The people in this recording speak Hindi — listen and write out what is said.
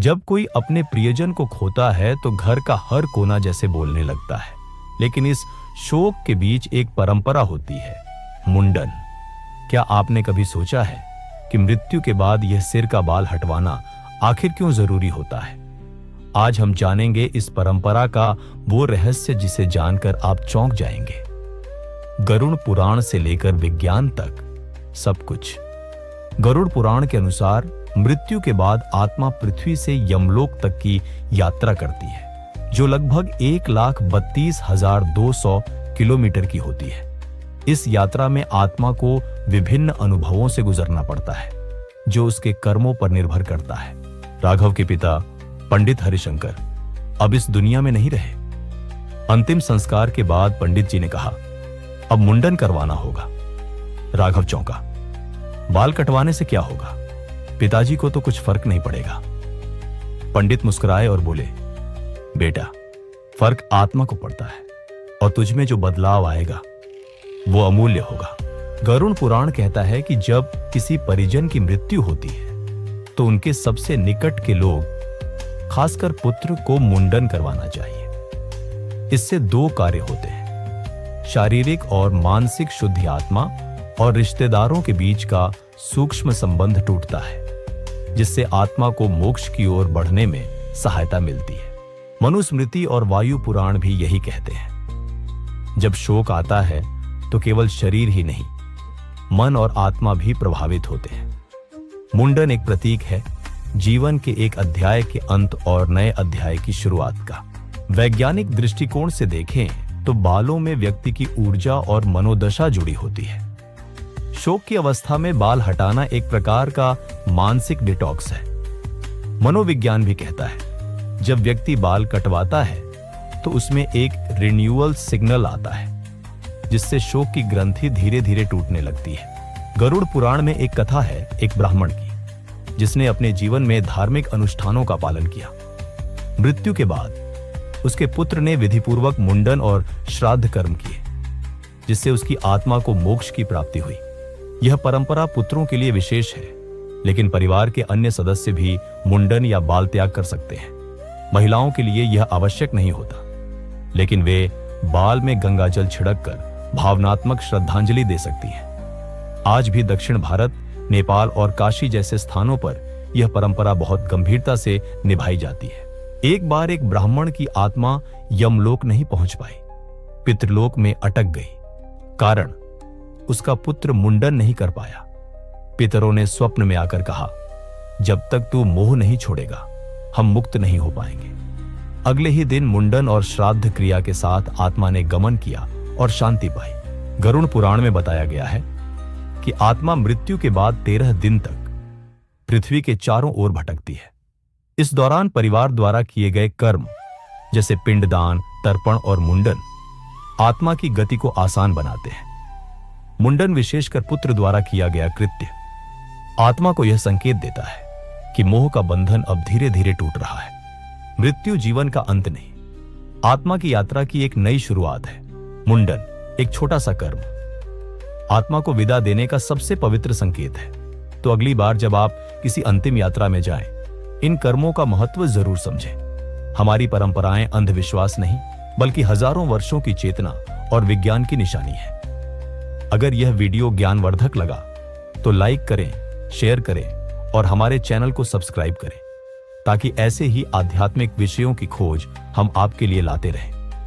जब कोई अपने प्रियजन को खोता है तो घर का हर कोना जैसे बोलने लगता है। लेकिन इस शोक के बीच एक परंपरा होती है, मुंडन। क्या आपने कभी सोचा है कि मृत्यु के बाद यह सिर का बाल हटवाना आखिर क्यों जरूरी होता है? आज हम जानेंगे इस परंपरा का वो रहस्य जिसे जानकर आप चौंक जाएंगे। गरुड़ पुराण से लेकर विज्ञान तक सब कुछ। गरुड़ पुराण के अनुसार मृत्यु के बाद आत्मा पृथ्वी से यमलोक तक की यात्रा करती है, जो लगभग 1,32,200 किलोमीटर की होती है। इस यात्रा में आत्मा को विभिन्न अनुभवों से गुजरना पड़ता है, जो उसके कर्मों पर निर्भर करता है। राघव के पिता पंडित हरिशंकर अब इस दुनिया में नहीं रहे। अंतिम संस्कार के बाद पंडित जी ने कहा, अब मुंडन करवाना होगा। राघव चौंका। बाल कटवाने से क्या होगा? पिताजी को तो कुछ फर्क नहीं पड़ेगा। पंडित मुस्कुराए और बोले, बेटा, फर्क आत्मा को पड़ता है और तुझमें जो बदलाव आएगा वो अमूल्य होगा। गरुड़ पुराण कहता है कि जब किसी परिजन की मृत्यु होती है तो उनके सबसे निकट के लोग, खासकर पुत्र को मुंडन करवाना चाहिए। इससे दो कार्य होते हैं, शारीरिक और मानसिक शुद्धि आत्मा और रिश्तेदारों के बीच का सूक्ष्म संबंध टूटता है, जिससे आत्मा को मोक्ष की ओर बढ़ने में सहायता मिलती है। मनुस्मृति और वायु पुराण भी यही कहते हैं। जब शोक आता है तो केवल शरीर ही नहीं, मन और आत्मा भी प्रभावित होते हैं। मुंडन एक प्रतीक है जीवन के एक अध्याय के अंत और नए अध्याय की शुरुआत का। वैज्ञानिक दृष्टिकोण से देखें तो बालों में व्यक्ति की ऊर्जा और मनोदशा जुड़ी होती है। शोक की अवस्था में बाल हटाना एक प्रकार का मानसिक डिटॉक्स है। मनोविज्ञान भी कहता है, जब व्यक्ति बाल कटवाता है तो उसमें एक रिन्यूअल सिग्नल आता है, जिससे शोक की ग्रंथि धीरे धीरे टूटने लगती है। गरुड़ पुराण में एक कथा है एक ब्राह्मण की, जिसने अपने जीवन में धार्मिक अनुष्ठानों का पालन किया। मृत्यु के बाद उसके पुत्र ने विधिपूर्वक मुंडन और श्राद्ध कर्म किए, जिससे उसकी आत्मा को मोक्ष की प्राप्ति हुई। यह परंपरा पुत्रों के लिए विशेष है, लेकिन परिवार के अन्य सदस्य भी मुंडन या बाल त्याग कर सकते हैं। महिलाओं के लिए यह आवश्यक नहीं होता, लेकिन वे बाल में गंगाजल छिड़ककर भावनात्मक श्रद्धांजलि दे सकती हैं। आज भी दक्षिण भारत, नेपाल और काशी जैसे स्थानों पर यह परंपरा बहुत गंभीरता से निभाई जाती है। एक बार एक ब्राह्मण की आत्मा यमलोक नहीं पहुंच पाई, पितृलोक में अटक गई। कारण, उसका पुत्र मुंडन नहीं कर पाया। पितरों ने स्वप्न में आकर कहा, जब तक तू मोह नहीं छोड़ेगा हम मुक्त नहीं हो पाएंगे। अगले ही दिन मुंडन और श्राद्ध क्रिया के साथ आत्मा ने गमन किया और शांति पाई। गरुड़ पुराण में बताया गया है कि आत्मा मृत्यु के बाद 13 दिन तक पृथ्वी के चारों ओर भटकती है। इस दौरान परिवार द्वारा किए गए कर्म, जैसे पिंडदान, तर्पण और मुंडन, आत्मा की गति को आसान बनाते हैं। मुंडन विशेषकर पुत्र द्वारा किया गया कृत्य आत्मा को यह संकेत देता है कि मोह का बंधन अब धीरे धीरे टूट रहा है। मृत्यु जीवन का अंत नहीं, आत्मा की यात्रा की एक नई शुरुआत है। मुंडन एक छोटा सा कर्म आत्मा को विदा देने का सबसे पवित्र संकेत है। तो अगली बार जब आप किसी अंतिम यात्रा में जाएं, इन कर्मों का महत्व जरूर समझें। हमारी परंपराएं अंधविश्वास नहीं, बल्कि हजारों वर्षों की चेतना और विज्ञान की निशानी है। अगर यह वीडियो ज्ञानवर्धक लगा तो लाइक करें, शेयर करें और हमारे चैनल को सब्सक्राइब करें, ताकि ऐसे ही आध्यात्मिक विषयों की खोज हम आपके लिए लाते रहें।